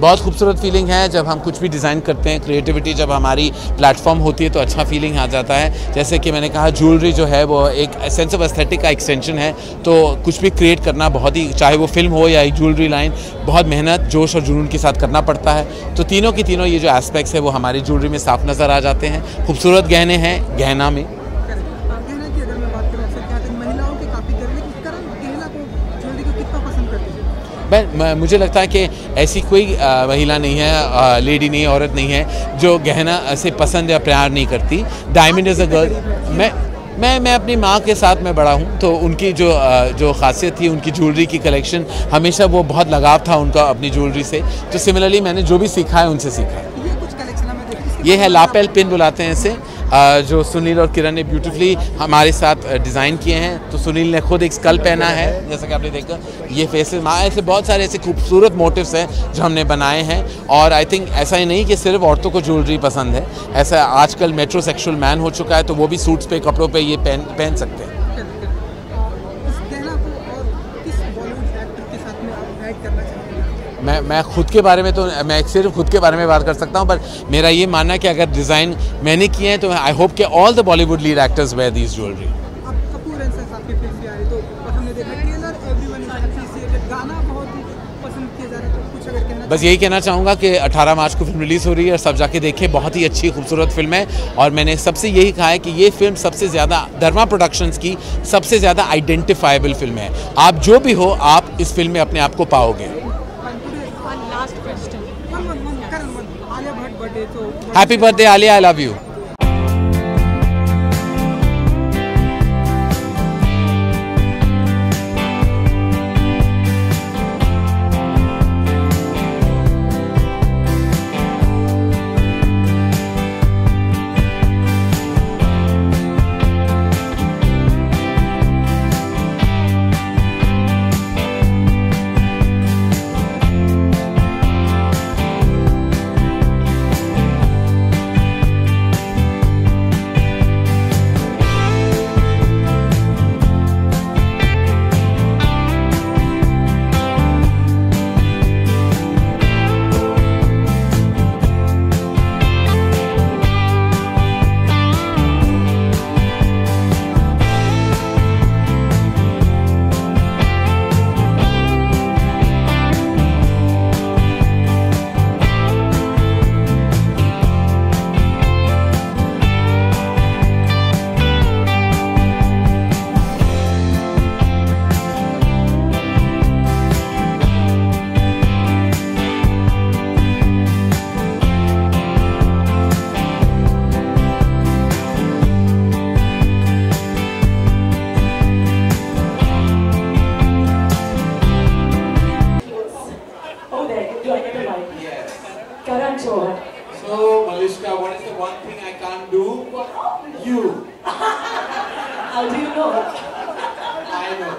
बहुत खूबसूरत फीलिंग है जब हम कुछ भी डिज़ाइन करते हैं, क्रिएटिविटी जब हमारी प्लेटफॉर्म होती है तो अच्छा फीलिंग आ जाता है। जैसे कि मैंने कहा, ज्वेलरी जो है वो एक सेंस ऑफ एस्थेटिक का एक्सटेंशन है, तो कुछ भी क्रिएट करना बहुत ही, चाहे वो फिल्म हो या एक ज्वेलरी लाइन, बहुत मेहनत, जोश और जुनून के साथ करना पड़ता है। तो तीनों की तीनों ये जो एस्पेक्ट्स है वो हमारी ज्वेलरी में साफ नज़र आ जाते हैं। खूबसूरत गहने हैं गहना में। मुझे लगता है कि ऐसी कोई महिला नहीं है, लेडी नहीं है, औरत नहीं है जो गहना से पसंद या प्यार नहीं करती। Diamond is a girl. मैं अपनी माँ के साथ में बड़ा हूँ, तो उनकी जो खासियत थी, उनकी ज्वेलरी की कलेक्शन, हमेशा वो बहुत लगाव था उनका अपनी ज्वेलरी से। तो सिमिलरली मैंने जो भी सीखा है उनसे सीखा है। ये है लापेल पिन बुलाते हैं इसे, जो सुनील और किरण ने ब्यूटीफुली हमारे साथ डिज़ाइन किए हैं। तो सुनील ने खुद एक स्कल पहना है, जैसा कि आपने देखा, ये फेसेस, ऐसे बहुत सारे ऐसे खूबसूरत मोटिव्स हैं जो हमने बनाए हैं। और आई थिंक ऐसा ही नहीं कि सिर्फ औरतों को ज्वेलरी पसंद है, ऐसा आजकल मेट्रोसेक्सुअल मैन हो चुका है, तो वो भी सूट्स पे, कपड़ों पे ये पहन सकते हैं। मैं खुद के बारे में तो मैं सिर्फ खुद के बारे में बात कर सकता हूँ, पर मेरा ये मानना है कि अगर डिज़ाइन मैंने किए हैं तो आई होप कि all the Bollywood lead actors wear these jewellery. बस यही कहना चाहूँगा कि 18 मार्च को फिल्म रिलीज़ हो रही है और सब जाके देखें। बहुत ही अच्छी खूबसूरत फिल्म है और मैंने सबसे यही कहा है कि ये फिल्म सबसे ज़्यादा धर्मा प्रोडक्शंस की सबसे ज़्यादा आइडेंटिफाइबल फिल्म है। आप जो भी हो, आप इस फिल्म में अपने आप को पाओगे। Happy birthday, Alia, I love you. So, Malishka, what is the one thing I can't do? You. How do you know? I know.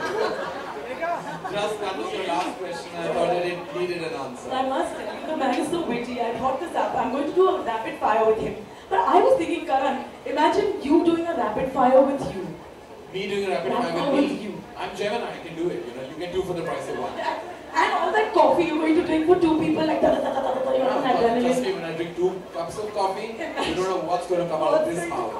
Just that was your last question. I thought it needed an answer. I must tell you, the man is so witty. I thought this up. I'm going to do a rapid fire with him. But I was thinking, Karan, imagine you doing a rapid fire with you. Me doing a rapid fire with me? I'm Gemini, I can do it. You know, you get two for the price of one. And all that coffee you're going to drink for two people, like trust me, when I drink 2 cups of coffee, you don't know what's going to come out of this mouth.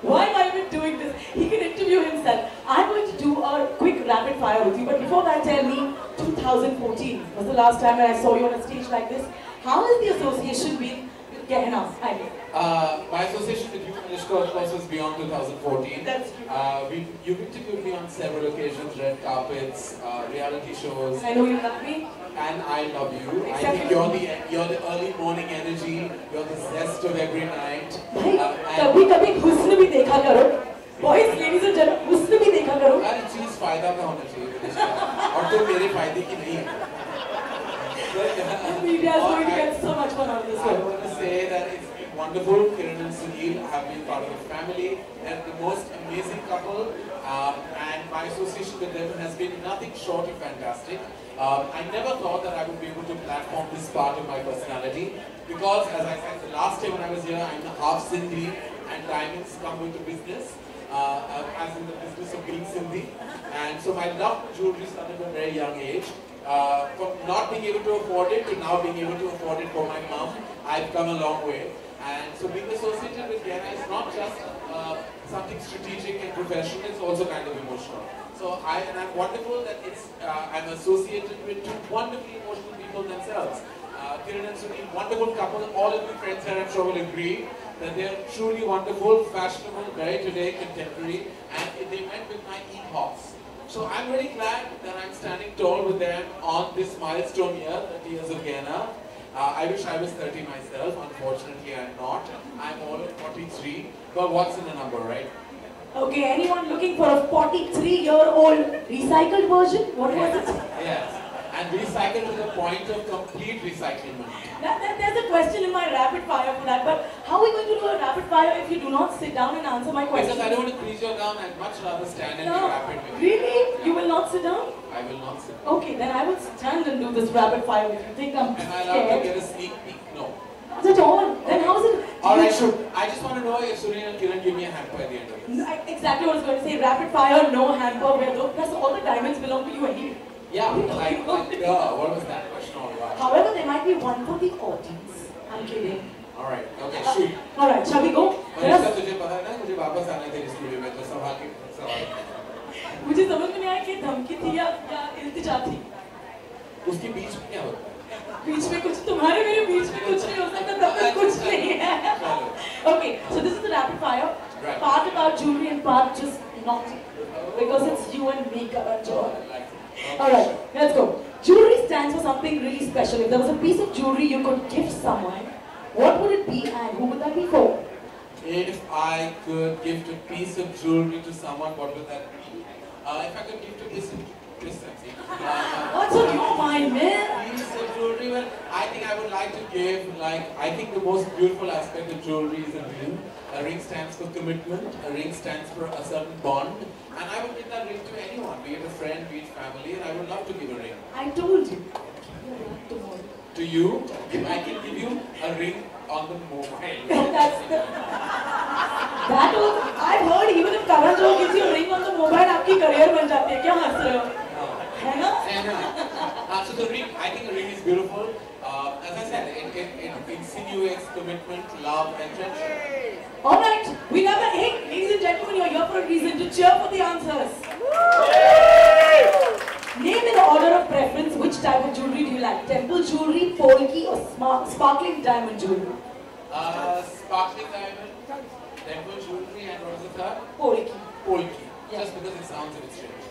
Why am I even doing this? He can interview himself. I'm going to do a quick rapid fire with you, but before that, tell me, 2014 was the last time I saw you on a stage like this. How has the association been with Gehna? My association with you, Malishka, of course, was beyond 2014. That's true. You've interviewed me on several occasions, red carpets, reality shows. I know you love me. And I love you. I think you're the early morning energy. You're the zest of every night. कभी-कभी हुस्न भी देखा करो. Boys, ladies and gentlemen, हुस्न भी देखा करो. हर चीज फायदा का होना चाहिए. और तो मेरे फायदे की नहीं है. Media is going to get so much fun out of this. I want to say that it's wonderful. Kiran and Sunil have been part of the family. They're the most amazing couple, and my association with them has been nothing short of fantastic. I never thought that I would be able to platform this part of my personality because, as I said the last time when I was here, I'm half Sindhi, and diamonds come with the business, as in the business of being Sindhi. And so my love for jewelry started at a very young age. From not being able to afford it to now being able to afford it for my mom, I've come a long way. And so being associated with Gehna is not just something strategic and professional, it's also kind of emotional. So I'm wonderful that I'm associated with two wonderfully emotional people themselves. Kiran and Sunil, wonderful couple. All of you friends here I'm sure will agree that they are truly wonderful, fashionable, very today, contemporary, and they went with my ethos. So I'm very glad that I'm standing tall with them on this milestone year, 30 years of Gehna. I wish I was 30 myself. Unfortunately, I'm not. I'm all at 43. But what's in a number, right? Okay, anyone looking for a 43-year-old recycled version? What was it? Yes. And recycled to the point of complete recycling. There's a question in my rapid fire for that, but how are we going to do a rapid fire if you do not sit down and answer my question? Because I don't want to freeze you down, I'd much rather stand and be rapid with you. Really? You will not sit down? I will not sit down. Okay, then I will stand and do this rapid fire if you think I'm scared. Am I allowed to get a sneak peek? No. Not at all. Then how is it? Alright, sure. I just want to know if Sunil and Kiran give me a hamper at the end of this. Exactly what I was going to say. Rapid fire, no hamper, plus all the diamonds belong to you anyway. Yeah, what was that question all about? However, there might be one for the audience. I'm kidding. Alright, okay, shoot. Alright, shall we go? मुझे समझ में नहीं आया कि धमकी थी या इल्तिजा थी। उसके बीच में क्या होता है? बीच में कुछ तुम्हारे मेरे बीच में कुछ नहीं हो सकता तब तक कुछ नहीं है। Okay, so this is the rapid fire. Right. Part about jewelry and part just not, because it's you and me, Karan Johar. Alright, let's go. Jewelry stands for something really special. If there was a piece of jewelry you could gift someone, what would it be and who would that be for? If I could gift a piece of jewelry to someone, what would that be? If I could gift a piece of what's on your mind, man? Piece of jewelry, well, I think I would like to give, I think the most beautiful aspect of jewelry is a ring. A ring stands for commitment, a ring stands for a certain bond, and I would give that ring to anyone, be it a friend, be it family, and I would love to give a ring. I told you. To you, if I can give you a ring on the mobile. That was, I've heard even if Karan Johar gives you a ring on the mobile, आपकी career बन जाती है, क्या हंस रहे हो? है ना? So the ring, I think the ring is beautiful. As I said, it insinuates commitment, love, and friendship. Alright, we have a hey, ladies and gentlemen, you're here for a reason to cheer for the answers. Name in order of preference which type of jewelry do you like? Temple jewelry, polki, or sparkling diamond jewelry? Sparkling diamond, temple jewelry, and what was the third? Polki. Polki. Yeah. Just because it sounds a bit strange.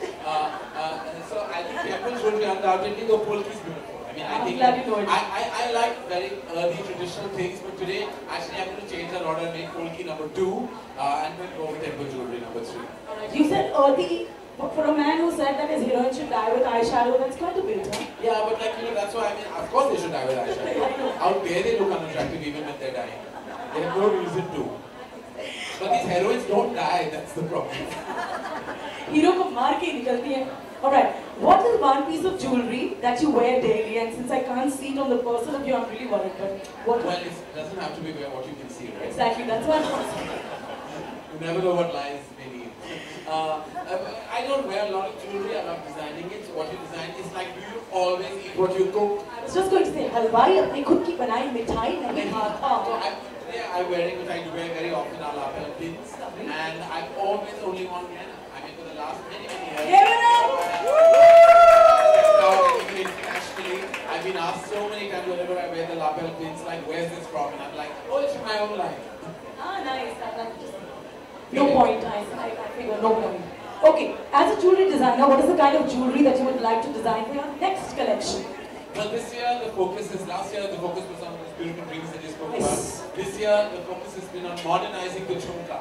So I think temple jewelry undoubtedly, though polki is beautiful. I mean, I'm glad you know it. I like very early traditional things, but today actually I'm going to change that order and make polki number 2 and then go with temple jewelry number 3. Alright, you said earthy. For a man who said that his heroine should die with eyeshadow, that's quite a bit, huh? Yeah, but that's why I mean, of course they should die with eyeshadow. How dare they look unattractive even when they're dying? They have no reason to. But these heroines don't die, that's the problem. Hero ko maar ke nikalti hai. Alright, what is one piece of jewelry that you wear daily? And since I can't see it on the person of you, I'm really worried. But what? Well, it doesn't have to be what you can see, right? Exactly, that's what I'm saying. You never know what lies beneath. I don't wear a lot of jewelry, I love designing it. So what you design is like, do you always eat what you cook? I was just going to say, halwai apne khud ki banai mithai nahi khata. Today I'm wearing, which I wear very often, our lapel pins. And I've always only worn Gehna. I mean, for the last many years. Internationally, I've been asked so many times whenever I wear the lapel pins, like, where's this from? And I'm like, oh, it's from my own life. Ah, nice. No point, I figure, no point. Okay, as a jewelry designer, what is the kind of jewelry that you would like to design for your next collection? Well, this year the focus is, last year the focus was on those beautiful rings that you spoke about. This year the focus has been on modernizing the jhumka.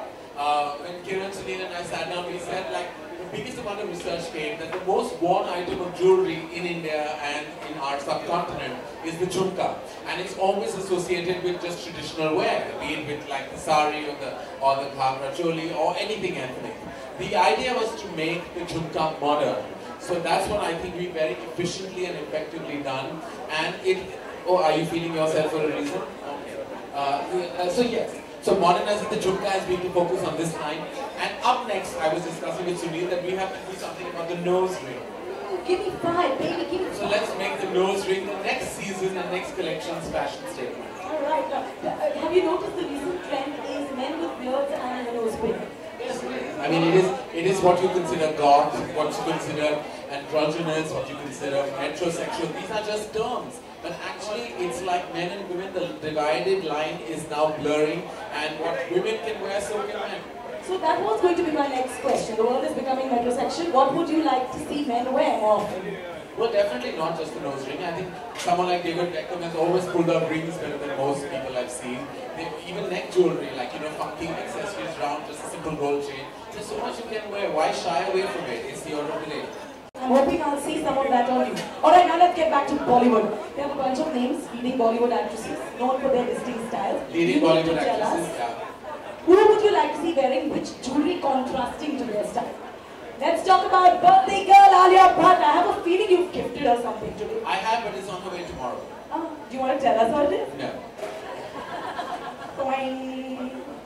When Kiran, Sunil and I sat down, we said like, the biggest amount of research came that the most worn item of jewelry in India and in our subcontinent is the jhumka. And it's always associated with just traditional wear, be it with like the sari or the ghagra choli or anything ethnic. The idea was to make the jhumka modern. So that's what I think we very efficiently and effectively done. And oh, are you feeling yourself for a reason? Okay. So yes. So modernizing the jhumka has been the focus on this line. And up next, I was discussing with Sunil that we have to do something about the nose ring. Give me 5, baby, give me 5. So let's make the nose ring the next season and next collection's fashion statement. Alright, have you noticed the recent trend is men with beards and a nose pin? Yes, it is. I mean, it is what you consider goth, what you consider androgynous, what you consider heterosexual. These are just terms. But actually, it's like men and women, the divided line is now blurring, and what women can wear, so can men. So that was going to be my next question. The world is becoming metrosexual. What would you like to see men wear more often? Well, definitely not just the nose ring. I think someone like David Beckham has always pulled out rings better than most people I've seen. Even neck jewelry, like, funky accessories around, just a simple gold chain. There's so much you can wear. Why shy away from it? It's the order of the day. I'm hoping I'll see some of that on you. Alright, now let's get back to Bollywood. We have a bunch of names, leading Bollywood actresses, known for their distinct styles. Leading Bollywood actresses, yeah. Who would you like to see wearing which jewelry contrasting to their style? Let's talk about birthday girl Alia Bhatt. I have a feeling you've gifted her something today. I have, but it's on the way tomorrow. Do you want to tell us what it is? No.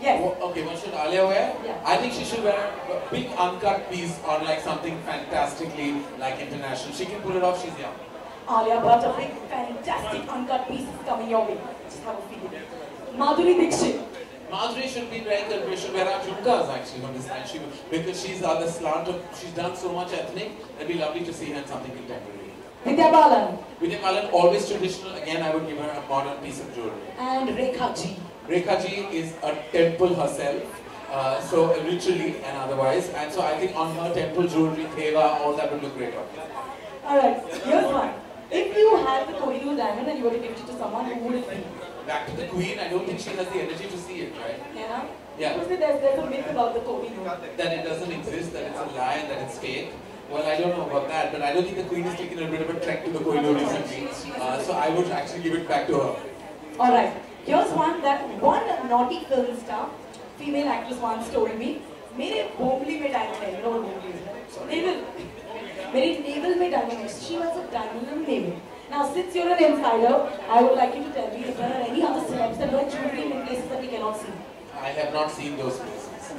Yes. Okay, what should Alia wear? Yeah. I think she should wear a big uncut piece or like something fantastically like international. She can pull it off, she's young. Alia Bhatt, a big fantastic uncut piece is coming your way. Just have a feeling. Madhuri Dixit. Madhuri should be very good. We should wear our jhumkas actually on this night. Because she's the other slant of, she's done so much ethnic, it'd be lovely to see her in something contemporary. Vidya Balan. Vidya Balan, always traditional. Again, I would give her a modern piece of jewelry. And Rekha Ji. Rekha Ji is a temple herself, so literally and otherwise. And so I think on her temple jewelry, theva, all that would look great on her. Alright, here's one. If you had the Kohinoor diamond and you were to give it to someone, who would it be? Back to the Queen, I don't think she has the energy to see it, right? Yeah. Yeah. Because there's a myth about the Kohinoor. That it doesn't exist, that it's a lie, that it's fake. Well, I don't know about that, but I don't think the Queen has taken a bit of a trek to the Kohinoor recently. So I would actually give it back to her. Alright, here's one that one naughty film star, female actress once told me, मेरे बोमली में diamond है, you know what बोमली is? Navel. मेरी navel में diamond है. She was a diamond in navel. Now, since you're an insider, I would like you to tell me if there are any other celebs that wear jewelry in places that we cannot see. I have not seen those places.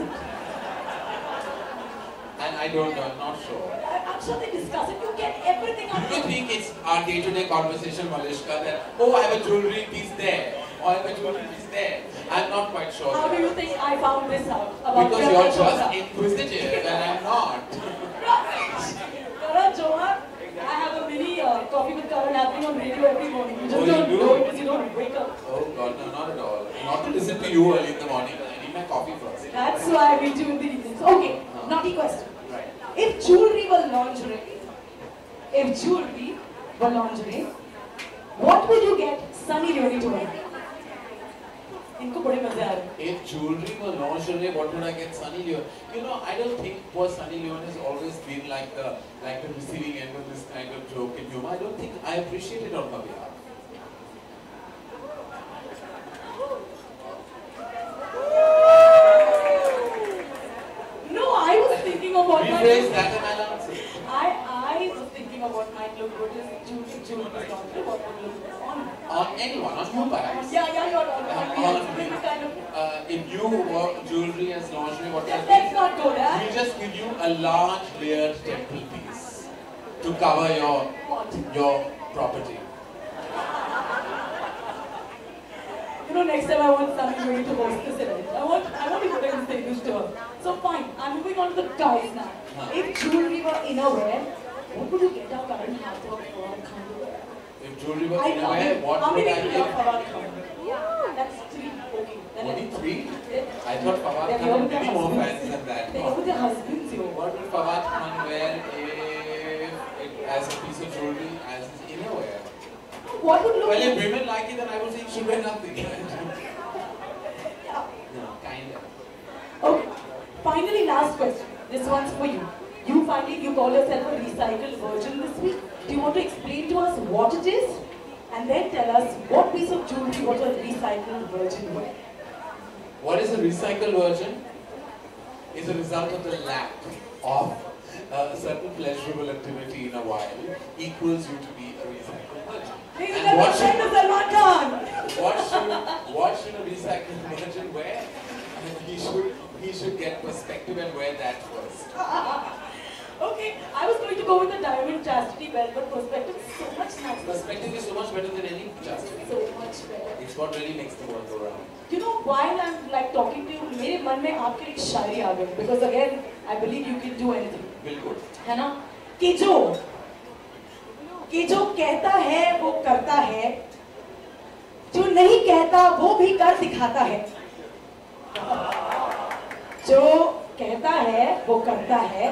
And I don't know, I'm not sure. I'm sure they discuss it. You get everything out of Do you it. think it's our day-to-day conversation, Malishka, that, oh, I have a jewelry piece there, or I have a jewelry piece there? I'm not quite sure. How do you think I found this out? About Because Priyanka you're just Chopra? inquisitive and I'm not. Rubbish! Karan Johar, I have a mini coffee with Karan happening on radio every morning. You just Oh, don't you do? know it because you don't wake up. Oh God, no, not at all. Not to listen to you early in the morning. I need my coffee first. That's why I meet you in the evenings. Okay, naughty question. Right. If jewelry were lingerie, what would you get Sunny Leone to wear? इनको बड़े मजे आ रहे हैं. If jewelry were lingerie, what would I get Sunny Leone? You know, I don't think poor Sunny Leone has always been like the receiving end of this kind of joke and humor. I don't think I appreciate it on her behalf. No, I was thinking of what Rephrase that and I'll answer. I was thinking of what might look good as jewelry lingerie. What would look best on her? On anyone, on you perhaps. Yeah, you're right. On me. Kind of. If you wore jewelry as lingerie, what would Let's not go there. we just give you a large layered temple piece to cover your property. You know, next time I want Sunny Leone to host this event. I want to go and say this to her. So fine, I'm moving on to the guys now. If jewelry were innerwear, what would you get our current half of Fawad Khan to wear? If jewelry were innerwear, what would I How many give? Fawad Khan? Yeah, that's 3. Okay. Only 3? Yeah. I thought Fawad They're Khan with had their many more husbands. fans than that. They go with their husbands, yo. What would Fawad Khan wear as a piece of jewelry as his innerwear? What would look Well, if women like it, then I would say he should wear nothing. Yeah. No, kind of. Okay. Finally, last question. This one's for you. You call yourself a recycled virgin this week. Do you want to explain to us what it is? And then tell us what piece of jewelry was a recycled virgin wear. What is a recycled virgin? Is a result of the lack of a certain pleasurable activity in a while equals you to be a recycled virgin. Ladies And and what gentlemen, should, Salman Khan! what should a recycled virgin wear? He should get perspective and wear that first. Okay, I was going to go with the diamond chastity belt, but perspective is so much nicer. Perspective is so much better than any chastity. So much better. It's what really makes the world go round. You know, while I'm like talking to you, मेरे मन में आपके एक शायरी आ गई. Because again, I believe you can do anything. बिल्कुल. है ना? कि जो कहता है वो करता है, जो नहीं कहता वो भी कर दिखाता है. जो कहता है वो करता है,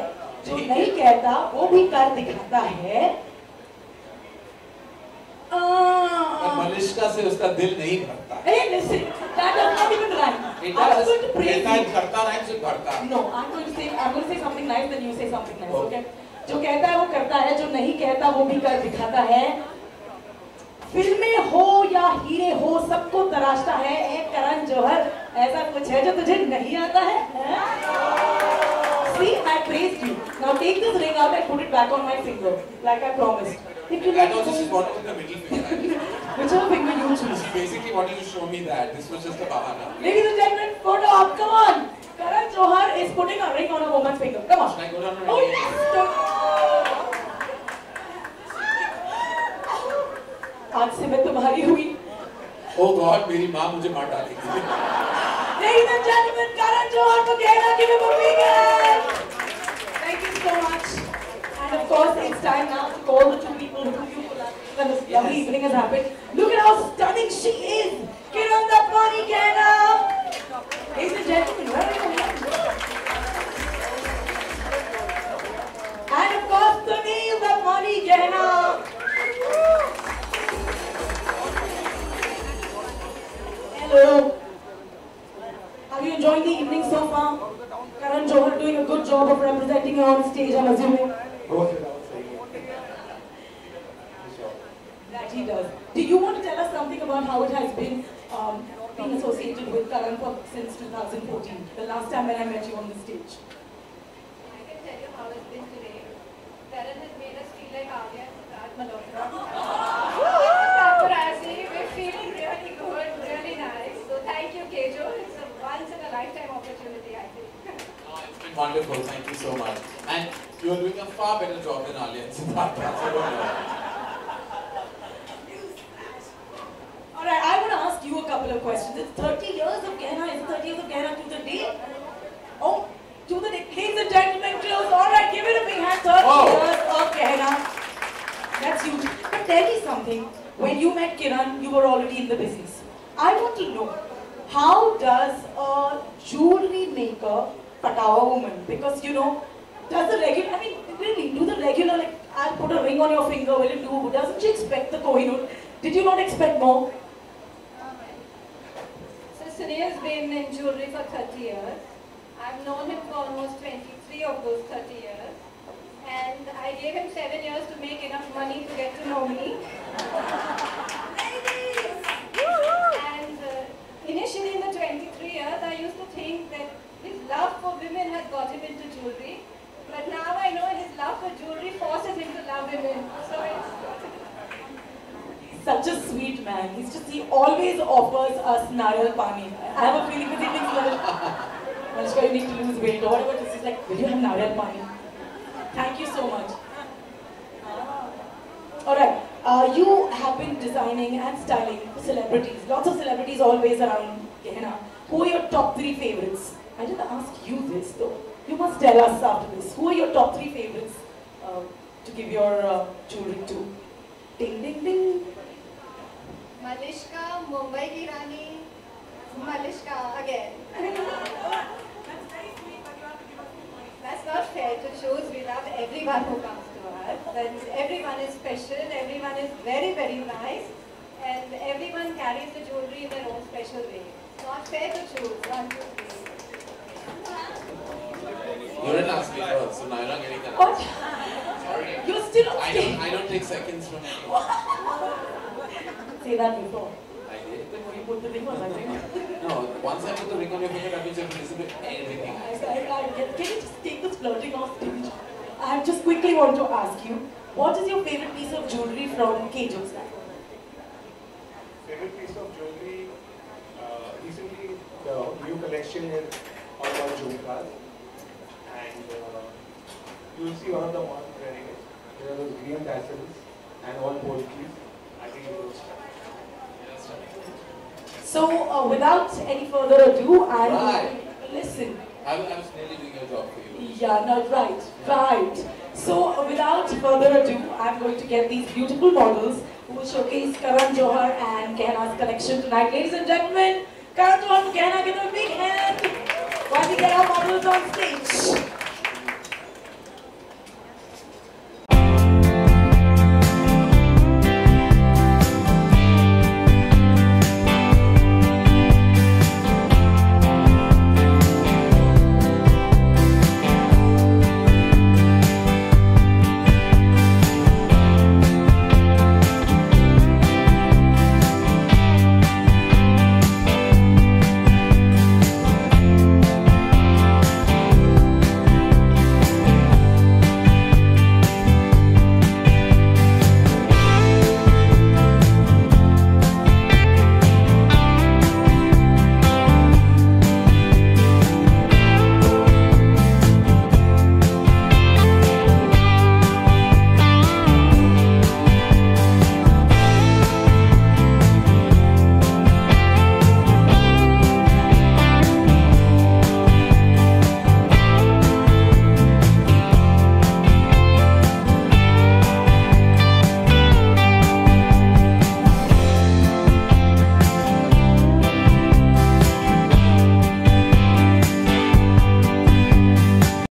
जो नहीं कहता वो भी कर दिखाता है. मलिष्का से उसका दिल नहीं भरता. Hey, listen, that does not even rhyme. It I'm does. going to praise you. करता rhymes with भरता. No, I'm going to say something nice, then you say something nice, okay? जो कहता है वो करता है, जो नहीं कहता वो भी कर दिखाता है. फिल्में हो या हीरे हो सबको तराशता है. एक करण जौहर, ऐसा कुछ है जो तुझे नहीं आता है? See, I praised you. Now take this ring out and put it back on my finger, like I promised. If you like, also she's wanted the middle finger. Whichever finger you choose. She basically wanted to show me that this was just a bahana. Ladies and gentlemen, photo up, come on. Karan Johar is putting a ring on a woman's finger. Come on. Should I go down on Oh my yes. आज से मैं तुम्हारी हुई. Oh God, मेरी माँ मुझे मार डालेगी. Ladies and gentlemen, Karan Johar for Gehna, give him a big hand. Thank you so much. And of course, it's time now to call the two people who you when this lovely evening has happened. Look at how stunning she is. Kiran Datwani Gehna. Ladies and gentlemen, where are you? And of course, Sunil Datwani Gehna. Hello. Have you enjoyed the evening so far? Karan Johar doing a good job of representing you on stage, I'm assuming. That he does. Do you want to tell us something about how it has been being associated with Karan since 2014, the last time when I met you on the stage? I can tell you how it's been today. Karan has made us feel like Alia and Raj Malhotra. Paparazzi, we're feeling really good, really nice. So thank you, Kejo. It's a once in a lifetime opportunity, I think. It's been wonderful. Thank you so much. And you're doing a far better job than Alia and Siddhartha. So don't worry. Alright, I want to ask you a couple of questions. It's 30 years of Gehna. Is it 30 years of Gehna to the day? Oh, to the day. Ladies and gentlemen, close. Alright, give it a big hand. 30 years of Gehna. That's huge. But tell me something. When you met Kiran, you were already in the business. I want to know, how does a jewelry maker patawa woman? Because, you know, does the regular, I mean, really, do the regular, like, I'll put a ring on your finger, will it do? Doesn't she expect the Kohinoor? Did you not expect more? So Sunil has been in jewelry for 30 years. I've known him for almost 23 of those 30 years. And I gave him 7 years to make enough money to get to know me. And initially in the 23 years, I used to think that his love for women had got him into jewelry. But now I know his love for jewelry forces him to love women. So it's Such a sweet man. He always offers us nariyal pani. I have a feeling that he thinks, Malishka, you need to lose weight or whatever. He's like, will you have nariyal pani? Thank you so much. Alright, you have been designing and styling celebrities. Lots of celebrities always around Gehna. Who are your top 3 favorites? I didn't ask you this though. You must tell us after this. Who are your top 3 favorites to give your jewelry to? Ding ding ding. Malishka, Mumbai ki Rani, Malishka again. That's not fair to choose. We love everyone who comes to us. And everyone is special, everyone is very, very nice. And everyone carries the jewelry in their own special way. Not fair to choose. 1, 2, 3. You didn't ask me first, so now you're not getting that. What? Sorry. You're still on stage. I don't take seconds from anyone. Say that before. I did. You put the ring on my finger. No, once I put the ring on your finger, that means you're listening to everything. Can you just take this flirting off stage? I just quickly want to ask you, what is your favorite piece of jewelry from Kejo's life? Favorite piece of jewelry, recently the new collection is all about jhumkas, and you will see one of the models wearing it. There are those green tassels and all poetry. I think it will start. So, without any further ado, listen. I was nearly doing your job for you. Yeah, no, right. So, without further ado, I'm going to get these beautiful models who will showcase Karan Johar and Gehna's collection tonight. Ladies and gentlemen,